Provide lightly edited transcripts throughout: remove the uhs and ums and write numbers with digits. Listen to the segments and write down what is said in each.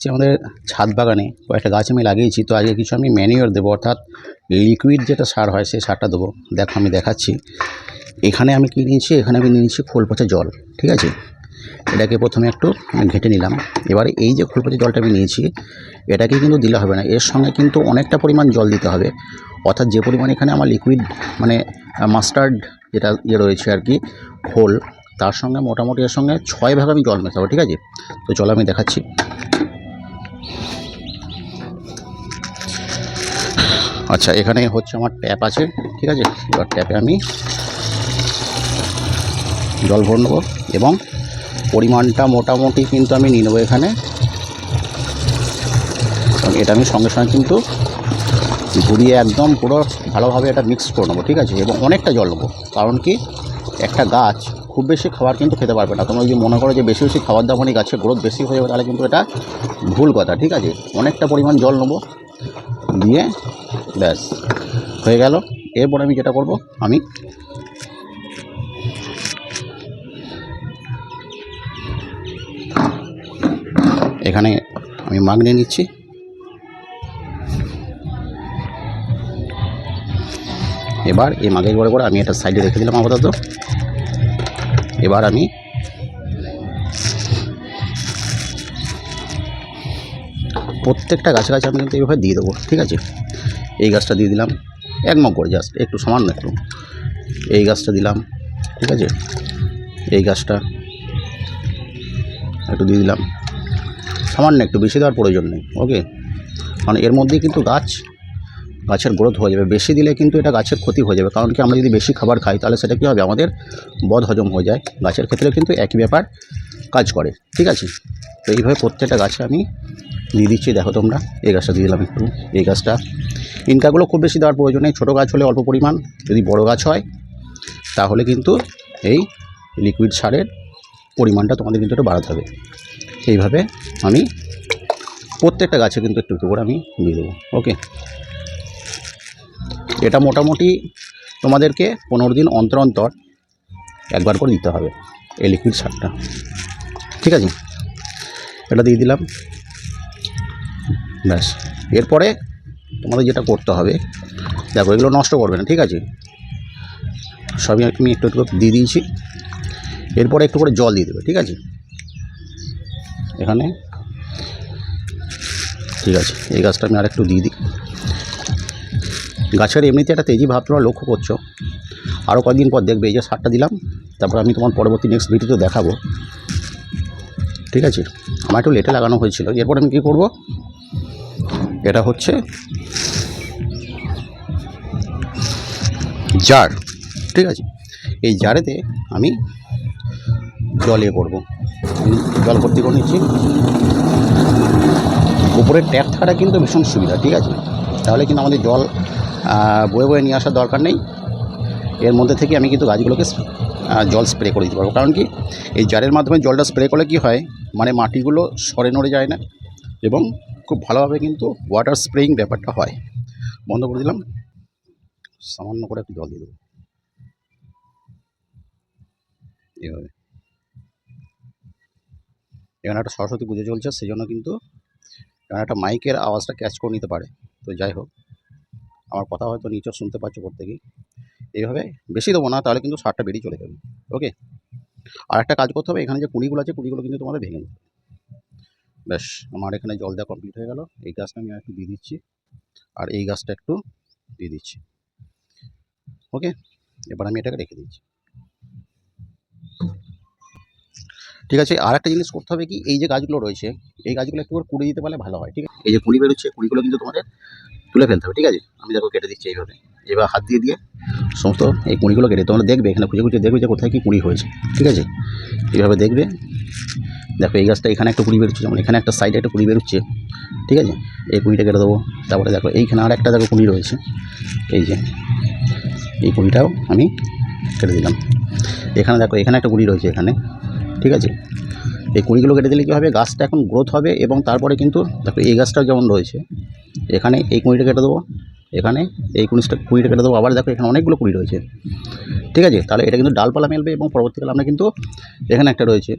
আমাদের ছাদ বাগানে কয়েকটা গাছ আমি লাগিয়েছি, তো আজকে কিছু আমি ম্যানিওর দেবো, অর্থাৎ লিকুইড যেটা সার হয় সেই সারটা দেবো। দেখো আমি দেখাচ্ছি। এখানে আমি কী নিয়েছি, এখানে আমি নিয়েছি খোল পচা জল। ঠিক আছে, এটাকে প্রথমে একটু ঘেঁটে নিলাম। এবারে এই যে খোল পচা জলটা আমি নিয়েছি, এটাকে কিন্তু দিলে হবে না, এর সঙ্গে কিন্তু অনেকটা পরিমাণ জল দিতে হবে। অর্থাৎ যে পরিমাণ এখানে আমার লিকুইড মানে মাস্টার্ড যেটা রয়েছে আর কি খোল, তার সঙ্গে মোটামুটি এর সঙ্গে 6 ভাগ আমি জল মেশাবো। ঠিক আছে, তো চলো আমি দেখাচ্ছি। আচ্ছা, এখানে হচ্ছে আমার ট্যাপ আছে। ঠিক আছে, এবার ট্যাপে আমি জল ভরে নেবো এবং পরিমাণটা মোটামুটি কিন্তু আমি নিয়ে নেবো এখানে। এবং এটা আমি সঙ্গে সঙ্গে কিন্তু ঘুরিয়ে একদম পুরো ভালোভাবে এটা মিক্স করে নেবো। ঠিক আছে, এবং অনেকটা জল নেবো, কারণ কি একটা গাছ খুব বেশি খাবার কিন্তু খেতে পারবে না। তোমরা যদি মনে করো যে বেশি বেশি খাবার দাবার মানে গাছের গ্রোথ বেশি হয়ে যাবে, তাহলে কিন্তু এটা ভুল কথা। ঠিক আছে, অনেকটা পরিমাণ জল নেবো, দিয়ে ব্যাস হয়ে গেল। এরপর আমি যেটা করব, আমি এখানে আমি মাগ নিয়ে নিচ্ছি। এবার এই মাগে করে আমি এটা সাইডে রেখে দিলাম আপাতত। এবার আমি প্রত্যেকটা গাছে গাছে আমি কিন্তু এইভাবে দিয়ে দেবো। ঠিক আছে, এই গাছটা দিয়ে দিলাম 1 মগ করে, জাস্ট একটু সামান্য একটু। এই গাছটা দিলাম। ঠিক আছে, এই গাছটা একটু দিয়ে দিলাম সামান্য একটু, বেশি দেওয়ার প্রয়োজন নেই। ওকে, কারণ এর মধ্যেই কিন্তু গাছের গ্রোথ হয়ে যাবে। বেশি দিলে কিন্তু এটা গাছের ক্ষতি হয়ে যাবে, কারণ কি আমরা যদি বেশি খাবার খাই তাহলে সেটা কী হবে, আমাদের বদ হজম হয়ে যায়। গাছের ক্ষেত্রে কিন্তু একই ব্যাপার কাজ করে। ঠিক আছে, তো এইভাবে প্রত্যেকটা গাছে আমি দিয়ে দিচ্ছি। দেখো তোমরা, এই গাছটা দিয়ে দিলাম একটু। এই গাছটা, ইনকাগুলো খুব বেশি দেওয়ার প্রয়োজন নেই, ছোটো গাছ হলে অল্প পরিমাণ, যদি বড় গাছ হয় তাহলে কিন্তু এই লিকুইড সারের পরিমাণটা তোমাদের কিন্তু একটু বাড়াতে হবে। এইভাবে আমি প্রত্যেকটা গাছে কিন্তু একটু একটু করে আমি দিয়ে দেবো। ওকে, এটা মোটামুটি তোমাদেরকে 15 দিন অন্তর অন্তর একবার করে দিতে হবে এই লিকুইড সারটা। ঠিক আছে, এটা দিয়ে দিলাম, ব্যাস। এরপরে তোমাদের যেটা করতে হবে, দেখো এগুলো নষ্ট করবে না। ঠিক আছে, সবই আমি একটু একটু দিয়ে দিয়েছি। এরপরে একটু করে জল দিয়ে দেবে। ঠিক আছে, এখানে ঠিক আছে, এই গাছটা আমি আরেকটু দিয়ে দিই। গাছের এমনিতে একটা তেজি ভাব তোমরা লক্ষ্য করছো, আরও কয়েকদিন পর দেখবে এই যে সারটা দিলাম, তারপর আমি তোমার পরবর্তী নেক্সট ভিডিওতে দেখাবো। ঠিক আছে, আমার একটু লেটে লাগানো হয়েছিল। এরপর আমি কী করব, এটা হচ্ছে জার। ঠিক আছে, এই জারেতে আমি জল করবো। আমি জল ভর্তি করে নিচ্ছি। উপরের ট্যাপ থাকাটা কিন্তু ভীষণ সুবিধা। ঠিক আছে, তাহলে কিন্তু আমাদের জল বয়ে বয়ে নিয়ে আসার দরকার নেই। এর মধ্যে থেকে আমি কিন্তু গাছগুলোকে জল স্প্রে করে দিতে পারবো। কারণ কি এই জারের মাধ্যমে জলটা স্প্রে করলে কি হয়, মানে মাটিগুলো সরে নড়ে যায় না, এবং খুব ভালোভাবে কিন্তু ওয়াটার স্প্রেইং ব্যাপারটা হয়। বন্ধ করে দিলাম, সামান্য করে একটু জল দিয়ে দেবো এভাবে। এখানে একটা সরস্বতী পুজো চলছে, সেই জন্য কিন্তু এখানে একটা মাইকের আওয়াজটা ক্যাচ করে নিতে পারে। তো যাই হোক, আমার কথা হয়তো নিচে শুনতে পাচ্ছ প্রত্যেকেই। এইভাবে বেশি দেবো না, তাহলে কিন্তু সারটা বেরিয়ে চলে যাবে। ওকে, আর একটা কাজ করতে হবে, এখানে যে কুঁড়িগুলো আছে কুঁড়িগুলো কিন্তু তোমাদের ভেঙে নিতে হবে। ব্যাস, আমার এখানে জল দেওয়া কমপ্লিট হয়ে গেল। এই গাছটা আমি একটু দিয়ে দিচ্ছি, আর এই গাছটা একটু দিয়ে দিচ্ছি। ওকে, এবার আমি এটাকে রেখে দিচ্ছি। ঠিক আছে, আর একটা জিনিস করতে হবে কি, এই যে গাছগুলো রয়েছে এই গাছগুলো একটু করে কুড়ি দিতে পারলে ভালো হয়। ঠিক আছে, এই যে কুড়ি বেরোচ্ছে, কুড়িগুলো কিন্তু তোমাদের তুলে ফেলতে হবে। ঠিক আছে, আমি দেখো কেটে দিচ্ছি এইভাবে। এবার হাত দিয়ে দিয়ে সমস্ত এই কুঁড়িগুলো কেটে তোমরা দেখবে, এখানে খুঁজে খুঁজে দেখবে যে কোথায় কী কুঁড়ি হয়েছে। ঠিক আছে, এইভাবে দেখবে। দেখো এই গাছটা এখানে একটা কুঁড়ি বেরোচ্ছে, যেমন এখানে একটা সাইডে একটা কুঁড়ি বেরোচ্ছে। ঠিক আছে, এই কুঁড়িটা কেটে দেবো। তারপরে দেখো এইখানে আর একটা দেখো কুঁড়ি রয়েছে, এই যে এই কুঁড়িটাও আমি কেটে দিলাম। এখানে দেখো এখানে একটা কুঁড়ি রয়েছে এখানে। ঠিক আছে, এই কুঁড়িগুলো কেটে দিলে কী হবে, গাছটা এখন গ্রোথ হবে। এবং তারপরে কিন্তু দেখো এই গাছটাও যেমন রয়েছে, এখানে এই কুঁড়িটা কেটে দেবো, এখানে এই কুঁড়িটা কেটে দেবো। আবার দেখো এখানে অনেকগুলো কুঁড়ি রয়েছে। ঠিক আছে, তাহলে এটা কিন্তু ডালপালা মেলবে, এবং পরবর্তীকালে আমরা কিন্তু এখানে একটা রয়েছে,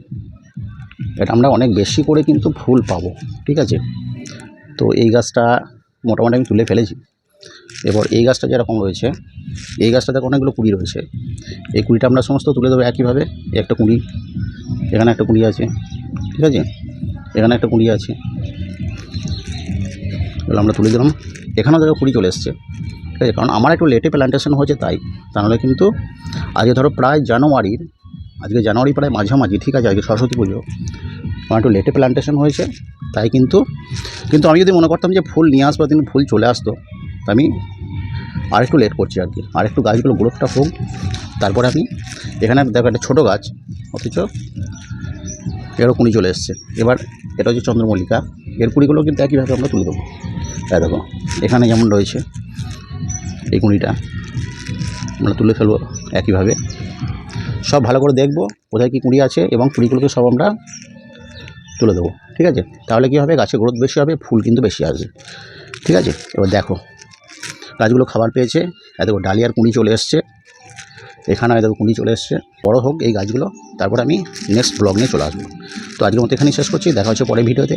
এটা আমরা অনেক বেশি করে কিন্তু ফুল পাবো, ঠিক আছে। তো এই গাছটা মোটামুটি আমি তুলে ফেলেছি। এবার এই গাছটা যেরকম রয়েছে, এই গাছটাতে অনেকগুলো কুড়ি রয়েছে। এই কুড়িটা আমরা সমস্ত তুলে দেবো একইভাবে। একটা কুড়ি, এখানে একটা কুড়ি আছে, ঠিক আছে, এখানে একটা কুড়ি আছে, এগুলো আমরা তুলে দিলাম। এখানেও দেখো কুড়ি চলে এসছে, ঠিক আছে। কারণ আমার একটু লেটে প্ল্যান্টেশন হয়েছে তাই, তাহলে কিন্তু আজকে ধরো প্রায় জানুয়ারির, আজকে জানুয়ারি প্রায় মাঝামাঝি, ঠিক আছে, আজকে সরস্বতী পুজো, আমার একটু লেটে প্ল্যান্টেশন হয়েছে তাই। কিন্তু আমি যদি মনে করতাম যে ফুল নিয়ে আসবো, কিন্তু ফুল চলে আসতো, আমি আর একটু লেট করছি আর কি। আর একটু গাছগুলো গ্রোথটা হোক, তারপরে আমি এখানে দেখো একটা ছোটো গাছ, অথচ এরও কুড়ি চলে এসছে। এবার এটা হচ্ছে চন্দ্রমল্লিকা, এর কুড়িগুলো কিন্তু একইভাবে আমরা তুলে দেবো। তাই দেখো এখানে যেমন রয়েছে এই কুড়িটা আমরা তুলে ফেলবো একইভাবে। সব ভালো করে দেখবো কোথায় কী কুড়ি আছে, এবং কুড়িগুলোকে সব আমরা তুলে দেবো, ঠিক আছে। তাহলে কী হবে, গাছের গ্রোথ বেশি হবে, ফুল কিন্তু বেশি আসবে, ঠিক আছে। এবার দেখো গাছগুলো খাবার পেয়েছে, এত ডালিয়ার কুঁড়ি চলে এসছে, এখানে এত কুঁড়ি চলে এসছে। বড়ো হোক এই গাছগুলো, তারপর আমি নেক্সট ব্লগ নিয়ে চলে আসবো। তো আজকের মতো এখানেই শেষ করছি, দেখা হচ্ছে পরের ভিডিওতে।